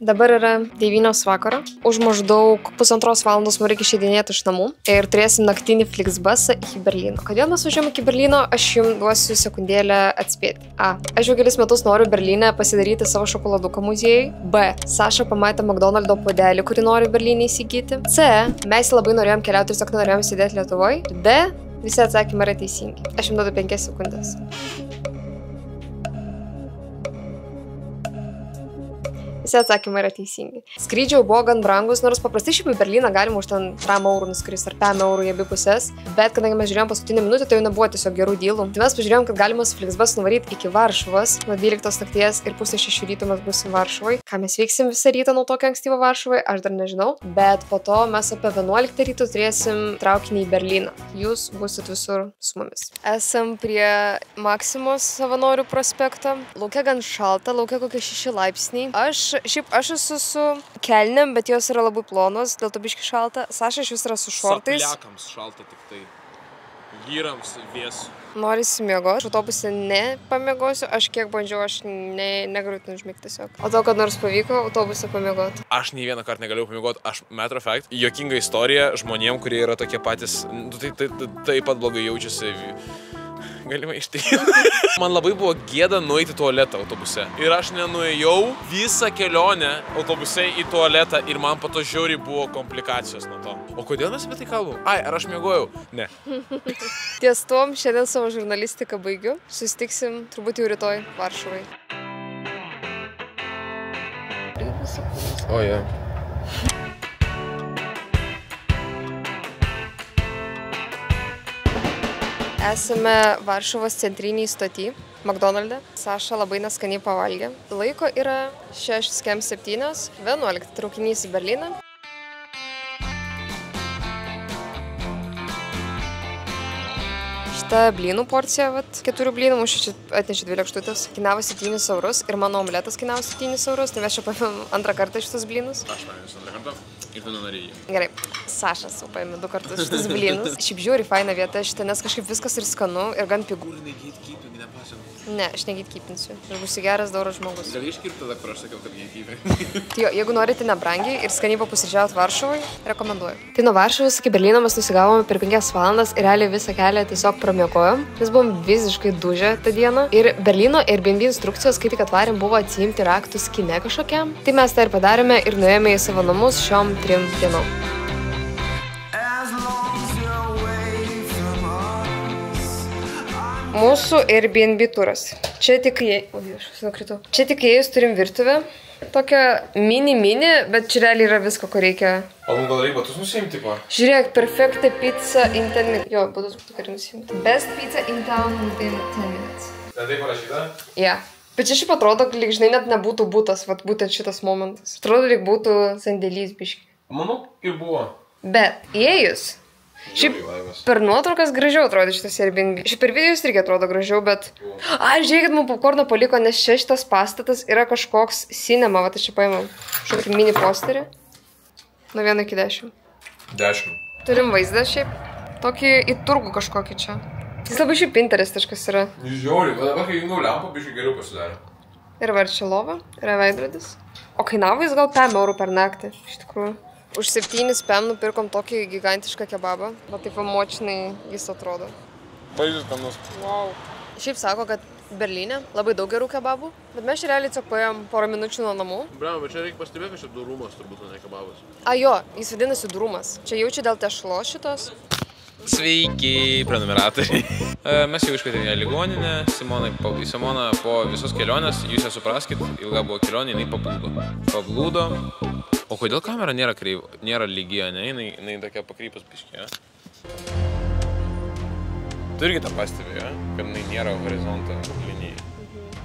Dabar yra 9 vakaro. Už maždaug pusantros valandos mums reikia išeidinėti iš namų ir turėsim naktinį Flixbusą iki Berlyno. Kodėl mes važiuojame iki Berlyno, aš jums duosiu sekundėlę atspėti. A. Aš jau kelis metus noriu Berlyne pasidaryti savo šokoladuką muziejui. B. Saša pamatė McDonald'o puodelį, kurį nori Berlyne įsigyti. C. Mes labai norėjom keliauti ir tiesiog norėjom sėdėti Lietuvoje. D. Visi atsakymai yra teisingi. Aš jums duodu 5 sekundės. Visi atsakymai yra teisingi. Skrydžiai buvo gan brangus, nors paprastai šiaip į Berlyną galima už ten 3 eurų nuskristi ar 5 eurų į abi pusės, bet kadangi mes žiūrėjom paskutinę minutę, tai jau nebuvo tiesiog gerų dylų. Tai mes pažiūrėjom, kad galima su Flixbus nuvaryti iki Varšuvos, nuo 12 nakties ir pusę 6 ryto mes būsim Varšuvai. Ką mes veiksim visą rytą nuo tokio ankstyvo Varšuvai, aš dar nežinau, bet po to mes apie 11 ryto turėsim traukinį į Berlyną. Jūs būsit visur su mumis. Esam prie Maksimos Savanorių prospekto. Laukia gan šalta, laukia kokie 6 laipsniai. Aš esu su kelnėm, bet jos yra labai plonos, dėl to biški šalta. Saša iš vis yra su šortais. Sapliakams šalta tik tai. Vyrams vėsu. Norisi miegoti. Autobuse nepamiegosiu. Aš kiek bandžiau, aš negaliu ten užmigti tiesiog. O to, kad nors pavyko, autobuse pamiegoti. Aš nei vieną kartą negaliu pamiegoti. Aš, matter of fact, juokinga istorija žmonėm, kurie yra tokie patys, taip pat blogai jaučiasi. Galima ištryti. Man labai buvo gėda nueiti į tualetą autobuse. Ir aš nenuėjau visą kelionę autobuse į tualetą ir man po to žiauriai buvo komplikacijos nuo to. O kodėl mes apie tai kalbam? Ai, ar aš miegojau? Ne. Ties tom šiandien savo žurnalistiką baigiu. Susitiksim turbūt jau rytoj Varšuvai. O, jo. Esame Varšuvos centriniai stoty, McDonald'e. Saša labai neskaniai pavalgė. Laiko yra 6:07, 11 traukinys į Berlyną. Šitą blynų porciją, 4 blynų, mūsų čia atnešė 2 lėkštutės. Kainavo 7 eurus ir mano omletas kainavo 7 eurus, tai mes čia paėmėm antrą kartą šitus blynus. Aš paėmėsiu antrą kartą. Ir tu nenorėjai. Gerai, Sašas jau paėmė 2 kartus šitus blynus. Šiaip žiūri faina vieta šitą, nes kažkaip viskas ir skanu ir gan pigu. Kur negeitkipingi, nepasakau. Ne, aš negeitkipinsiu. Aš būsiu geras, doras žmogus. Gali iškirpti tada, kur aš sakiau, kad geitkipingi. Tai jo, jeigu norite nebrangiai ir skaniai papusryčiauti Varšuvai, rekomenduoju. Tai nuo Varšuvos iki Berlyno mes nusigavome per 5 valandas ir realiai visą kelią tiesiog pramiegojom. Mes buvom visiškai dužę tą dieną. Ir Berlyno Airbnb instrukcijos, kai tik atvarėm, buvo atsiimti raktus kine kažkokiam. Tai mes tą ir padarėme ir nuėjome į savo namus šiom 3 dienom. Mūsų Airbnb turas. Čia tik įėjus turim virtuvę. Tokią mini, bet čia realiai yra visko, ko reikia. O mums gal reikia batus nusiimti, tipo? Žiūrėk, perfecta pizza in 10 minutes. Jo, batus būtų gerai nusiimti. Best pizza in town within 10 minutes. Tai taip parašyta? Ja. Bet čia šiaip atrodo, lyg žinai, net nebūtų būtas, būtent šitas momentas. Atrodo, lyg būtų sandėlys biški. Manau, ir buvo. Bet įėjus. Šiaip per nuotraukas gražiau atrodo šitas Airbnb. Šiaip per videos irgi atrodo gražiau, bet... Ai, žiūrėkit, mums popkorno paliko, nes čia šitas pastatas yra kažkoks cinema. Va, tai čia paėmėm šokį mini posterį. Nuo 1 iki 10. 10. Turim vaizdą šiaip. Tokį į turgų kažkokį čia. Jis labai šiaip interestiškas yra. Žiauriai, bet dabar kai jungiau lempą, biškai geriau pasidarė. Ir va, čia lova, yra veidrodis. O kainavo jis gal 5 eurų per naktį, iš tikrųjų. Už 7 PM nupirkom tokį gigantišką kebabą. Va taip močinai jis atrodo. Pavyzdys skanus. Wow. Šiaip sako, kad Berlyne labai daug gerų kebabų, bet mes realiai tiesiog paėjom porą minučių nuo namų. Bravo, bet čia reikia pastebėti, kad čia durumas turbūt, o ne kebabas. A jo, jis vadinasi durumas. Čia jaučiu dėl tešlos šitos. Sveiki, prenumeratoriai. Mes jau iškvietėme ligoninę. Simona po visos kelionės, jūs ją supraskit, ilga buvo kelionė, jinai pablūdo. O kodėl kamera nėra lygi, ne? Jinai tokia pakrypus biškė, ja? Tu irgi tą pastebėjai, ja? Kad jinai nėra horizonto linijai.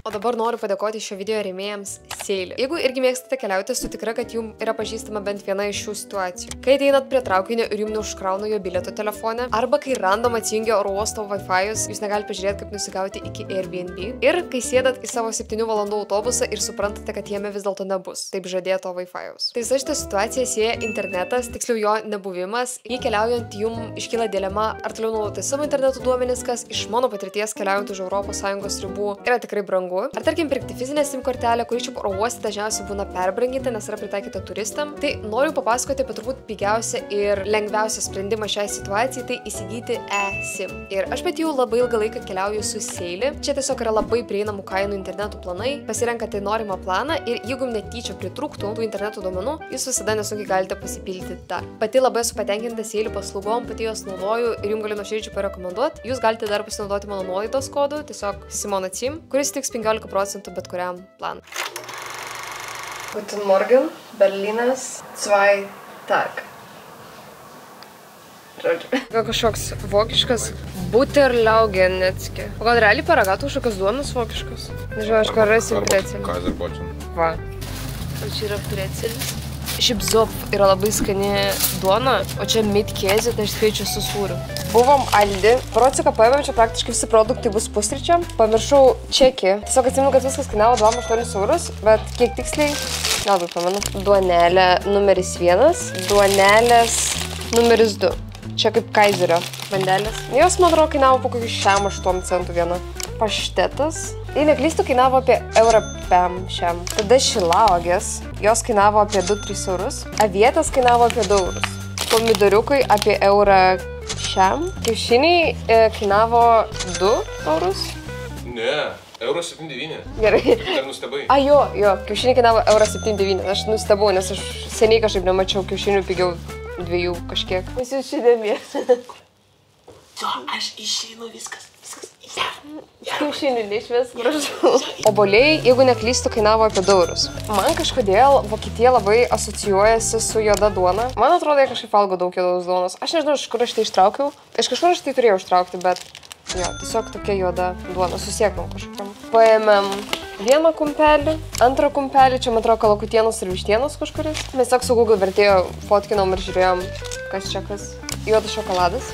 O dabar noriu padėkoti šio video rėmėjams Seilį. Jeigu irgi mėgstate keliauti, esu tikra, kad jums yra pažįstama bent viena iš šių situacijų. Kai ateinat prie traukinio ir jums neužkrauna jo bilieto telefone, arba kai random atsijungia oro uosto Wi-Fi'us, jūs negalite pažiūrėti, kaip nusigauti iki Airbnb. Ir kai sėdat į savo 7 valandų autobusą ir suprantate, kad jame vis dėlto nebus taip žadėto Wi-Fi'us. Tai visą šitą situaciją sieja internetas, tiksliau jo nebuvimas. Jei keliaujant jums iškyla dilema, ar toliau naudoti savo interneto duomenis, kas iš mano patirties keliaujant už ES ribų yra tikrai brangu. brangu. Ar tarkim pirkti fizinę SIM kortelę, kuri šiaip oro uoste dažniausiai būna perbranginta, nes yra pritaikyta turistam. Tai noriu papasakoti apie turbūt pigiausią ir lengviausią sprendimą šiai situacijai, tai įsigyti eSIM. Ir aš bet jau labai ilgą laiką keliauju su Seili. Čia tiesiog yra labai prieinamų kainų interneto planai. Pasirenkate norimą planą ir jeigu netyčia pritrūktų tų interneto duomenų, jūs visada nesunkiai galite pasipildyti dar. Pati labai esu patenkinta Seili paslaugom, pati jos naudoju ir jums galiu nuoširdžiai parekomenduoti. Jūs galite dar pasinaudoti mano nuolaidos kodu, tiesiog Simona Cim, kuris tiks 15% bet kuriam planui. Guten Morgen, Berlinas 2 Tag. Žodžiu. Gal kažkoks vokiškas Butterlaugen netski. O gal realiai paragatų kažkokios duonos vokiškos? Nežinau, aš ką rasiu precelį. Kaiserbočin. Va. O čia yra precelis. Šiaip Zop yra labai skani duona, o čia mitkezė, tai aš spėčiau su sūriu. Buvom Aldi, Prociką paėmėm, čia praktiškai visi produktai bus pusryčiam. Pamiršau čekį. Tiesiog atsimenu, kad viskas kainavo 2,8 eurus, bet kiek tiksliai, nelabai pamenu. Duonelė numeris 1, duonelės numeris 2. Čia kaip Kaizerio bandelės. Jos, man atrodo, kainavo po kokį 6-8 centų vieną. Paštetas. Jei neklystu, kainavo apie eurą šiam. Tada šilauogės, jos kainavo apie 2-3 eurus. Avietas kainavo apie 2 eurus. Pomidoriukai apie eurą šiam. Kiaušiniai kainavo 2 eurus. Ne, euras 7,9. Gerai. Ar nustebai? A, jo, kiaušiniai kainavo eurą 7,9. Aš nustebau, nes aš seniai kažkaip nemačiau kiaušinių pigiau 2 kažkiek. Mes jūs šidėmės. Jo, aš išeinu viskas. Kiaušinių neišves, prašau. Obuoliai, jeigu neklystu, kainavo apie 2 eurus. Man kažkodėl Vokietija labai asocijuojasi su juoda duona. Man atrodo, jie kažkaip valgo daug juodos duonos. Aš nežinau, iš kur aš tai ištraukiau. Iš kažkur aš tai turėjau ištraukti, bet jo, tiesiog tokia juoda duona. Susiekam kažkokiam. Paėmėm vieną kumpelį, antrą kumpelį, čia man atrodo kalakutienos ir vištienos kažkuris. Mes tiesiog su Google vertėjo fotkinom ir žiūrėjom, kas čia kas. Juodas šokoladas.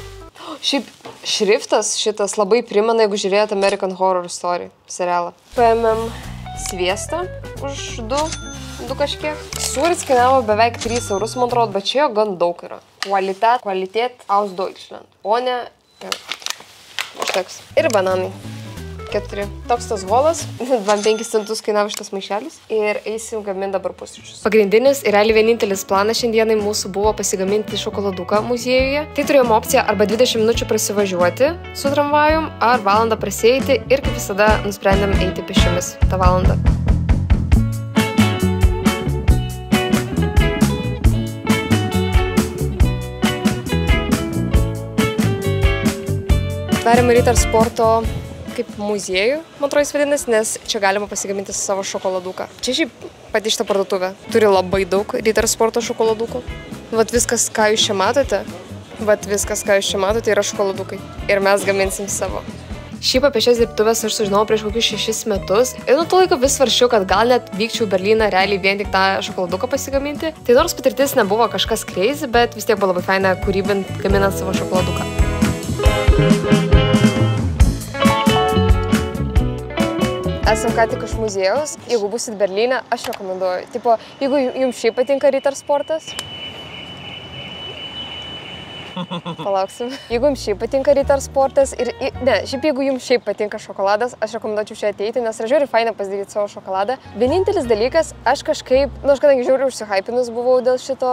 Šiaip šriftas šitas labai primena, jeigu žiūrėjote American Horror Story serialą. Paėmėm sviestą už 2 kažkiek. Sūris kainavo beveik 3 eurus, man atrodo, bet čia jo gan daug yra. Kvalitet aus Deutschland. O ne... Užteks. Ir bananai. 4. Toks tas holas. 5 centus kainavo šitas maišelis. Ir eisim gaminti dabar pusryčius. Pagrindinis ir realiai vienintelis planas šiandienai mūsų buvo pasigaminti šokoladuką muziejuje. Tai turėjom opciją arba 20 minučių prasivažiuoti su tramvajum, ar valandą prasieiti ir kaip visada nusprendėm eiti pėsčiomis tą valandą. Darėm Ritter Sporto kaip muziejų, man atrodo jis vadinasi, nes čia galima pasigaminti savo šokoladuką. Čia šiaip pati šitą parduotuvę turi labai daug Ritter Sporto šokoladukų. Vat viskas, ką jūs čia matote, yra šokoladukai. Ir mes gaminsim savo. Šiaip apie šias dirbtuvės aš sužinau prieš kokius 6 metus ir nuo to laiko vis svarsčiau, kad gal net vykčiau į Berliną realiai vien tik tą šokoladuką pasigaminti. Tai nors patirtis nebuvo kažkas crazy, bet vis tiek buvo labai faina kūrybint gaminant savo šokoladuką. Esam ką tik iš muziejaus. Jeigu busit Berlyne, aš rekomenduoju. Tipo, jeigu jums šiaip patinka Ritter Sportas, palauksim. Jeigu jums šiaip patinka Ritter Sportas ir... Ne, šiaip jeigu jums šiaip patinka šokoladas, aš rekomenduočiau čia ateiti, nes yra žiūri faina pasidaryti savo šokoladą. Vienintelis dalykas, aš kažkaip, aš kadangi žiūri užsihypinus buvau dėl šito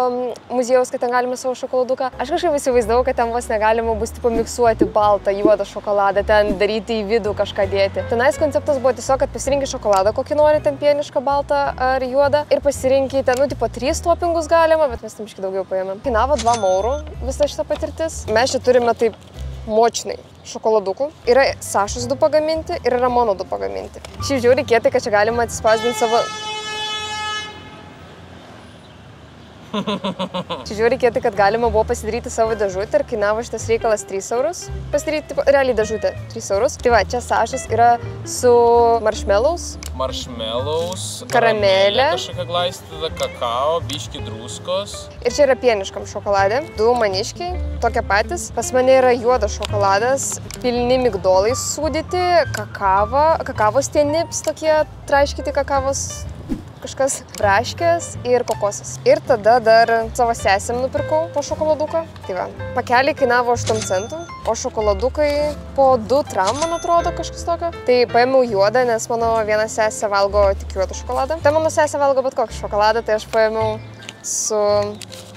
muziejaus, kad ten galime savo šokoladuką, aš kažkaip įsivaizdavau, kad ten vos negalima bus tipo miksuoti baltą, juodą šokoladą, ten daryti į vidų kažką dėti. Tenais konceptas buvo tiesiog, kad pasirinkit šokoladą, kokį nori, ten pienišką, baltą ar juodą ir pasirinkite, nu, tipo 3 toppingus galima, bet mes tam biškį daugiau paėmėm. Kainavo 2 eurų visą šitą patirtis. Mes čia turime taip močnai šokoladukų. Yra Sašos 2 pagaminti ir yra mano 2 pagaminti. Šiaip žiūri kietai, kad čia galima atsispausdinti savo... Čia žiūri kietai, kad galima buvo pasidaryti savo dėžutę ir kainavo šitas reikalas 3 eurus. Pasidaryti, tipo, realiai dėžutę 3 eurus. Tai va, čia Sašos yra su marshmallows. Karamelė. Kažkokia glaistyta kakao, biški druskos. Ir čia yra pieniškam šokoladė. 2 maniškiai, tokie patys. Pas mane yra juodas šokoladas, pilni migdolai sūdyti, kakavos tie nips, tokie traiškyti kakavos kažkas, braškės ir kokosas. Ir tada dar savo sesėm nupirkau po šokoladuką. Tai va, pakeliai kainavo 8 centų. o šokoladukai po 2 tram, man atrodo, kažkas tokio. Tai paėmiau juodą, nes mano viena sesė valgo tik juodą šokoladą. Tai mano sesė valgo bet kokį šokoladą, tai aš paėmiau su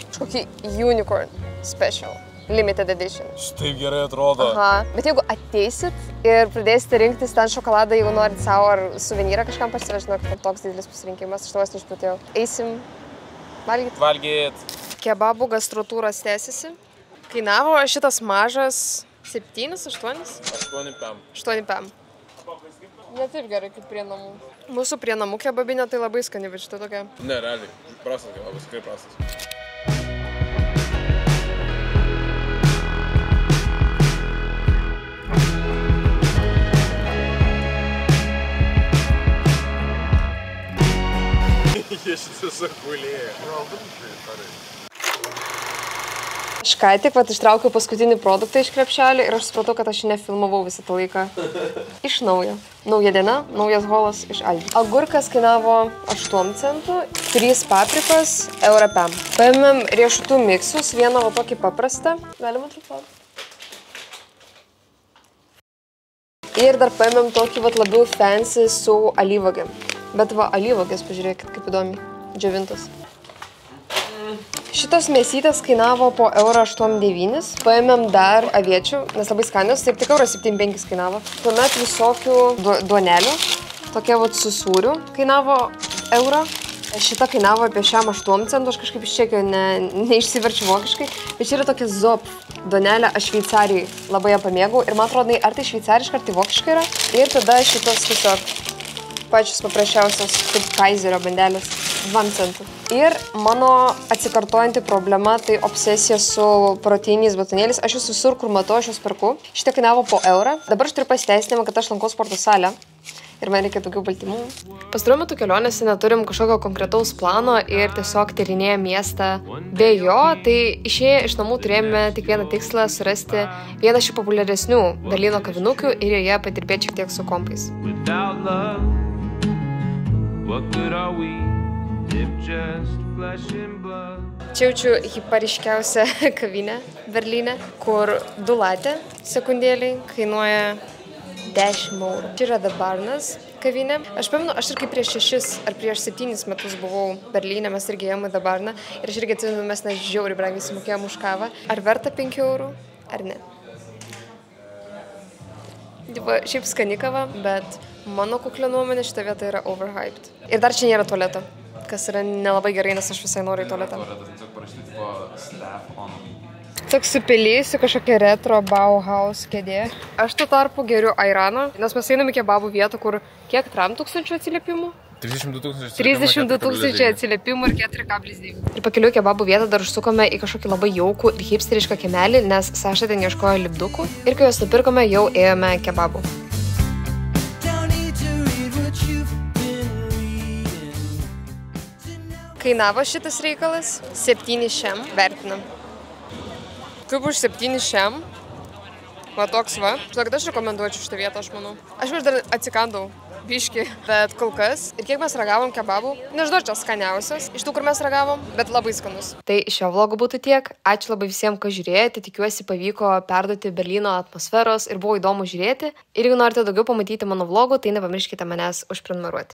kažkokį Unicorn Special. Limited edition. Štai gerai atrodo. Aha. Bet jeigu ateisit ir pradėsite rinktis ten šokoladą, jeigu norit savo ar suvenyrą kažkam parsivežti, kad toks didelis pasirinkimas, aš tavęs neišpratėjau. Eisim valgyt. Valgyt. Kebabų gastrotūros tęsiasi. Kainavo šitas mažas 7-8? 8 pam. 8 pam. Ne taip gerai kaip prie namų. Mūsų prie namų kebabinė tai labai skani, bet šitą tokia. Ne, realiai. Prastas kebabas, tikrai prastas. Jie šitas apulėja. Aš ką tik ištraukiau paskutinį produktą iš krepšelio ir aš supratau, kad aš nefilmavau visą tą laiką. Iš naujo. Nauja diena, naujas holas iš Aldi. Agurkas kainavo 8 centų, 3 paprikos, eurą pem. Paėmėm riešutų miksus, vieną va tokį paprastą. Galima truputį. Ir dar paėmėm tokį va labiau fancy su alyvogėm. Bet va, alyvogės, pažiūrėkit, kaip įdomi, džiovintas. Šitos mėsytės kainavo po 1,89 €. Paėmėm dar aviečių, nes labai skanios, taip tik 1,75 € kainavo. Tuomet visokių duonelių, tokie va su sūriu, kainavo eurą. Šita kainavo apie 8 centų, aš kažkaip iš čekio neišsiverčiu vokiškai. Bet čia yra tokia zop duonelė, aš Šveicarijai labai ją pamėgau. Ir man atrodo, ar tai šveicariška, ar tai vokiška yra. Ir tada šitos tiesiog pačios paprasčiausios, kaip Kaizerio bandelės, 2 centų. Ir mano atsikartojanti problema, tai obsesija su proteininiais batonėliais. Aš jūs visur, kur matau, aš jūs perku. Šitie kainavo po eurą. Dabar aš turiu pasiteisinimą, kad aš lankau sporto salę. Ir man reikia daugiau baltymų. Pastaruoju metu kelionėse neturim kažkokio konkretaus plano ir tiesiog tyrinėjame miestą. Be jo, tai išėję iš namų turėjome tik vieną tikslą - surasti vieną šių populiaresnių Berlyno kavinukių ir joje padirbėti šiek tiek su kompais. Čia jaučiu hipariškiausią kavinę Berlyne, kur 2 latė sekundėliai kainuoja 10 €. Čia yra The Barnas kavinė. Aš pamenu, aš ir kaip prieš 6 ar prieš 7 metus buvau Berlyne, mes irgi ėjome į The Barną ir aš irgi atsimenu, mes žiauriai brangiai sumokėjom už kavą. Ar verta 5 € ar ne? Šiaip skani kava, bet mano kuklio nuomonė šita vieta yra overhyped. Ir dar čia nėra tualeto, kas yra nelabai gerai, nes aš visai noriu į tualetą. Toks supilėjusi kažkokia retro Bauhaus kėdė. Aš tuo tarpu geriu airaną, nes mes einam į kebabų vietą, kur kiek tram tūkstančių atsiliepimų? 32 000 atsiliepimų ir 4,9. Ir pakeliu kebabų vietą dar užsukome į kažkokį labai jaukų ir hipsterišką kiemelį, nes Saša ten ieškojo lipdukų. Ir kai juos nupirkome, jau ėjome kebabų. Kainavo šitas reikalas 7 šiam, vertinam. Kaip už 7 šiam, va toks va. Žinokit, aš rekomenduočiau šitą vietą, aš manau. Aš vis dar atsikandau biškį, bet kol kas. Ir kiek mes ragavom kebabų, nežinau, čia skaniausias iš tų, kur mes ragavom, bet labai skanus. Tai šio vlogo būtų tiek. Ačiū labai visiems, kas žiūrėjote. Tikiuosi pavyko perduoti Berlyno atmosferos ir buvo įdomu žiūrėti. Ir jeigu norite daugiau pamatyti mano vlogų, tai nepamirškite manęs užprenumeruoti.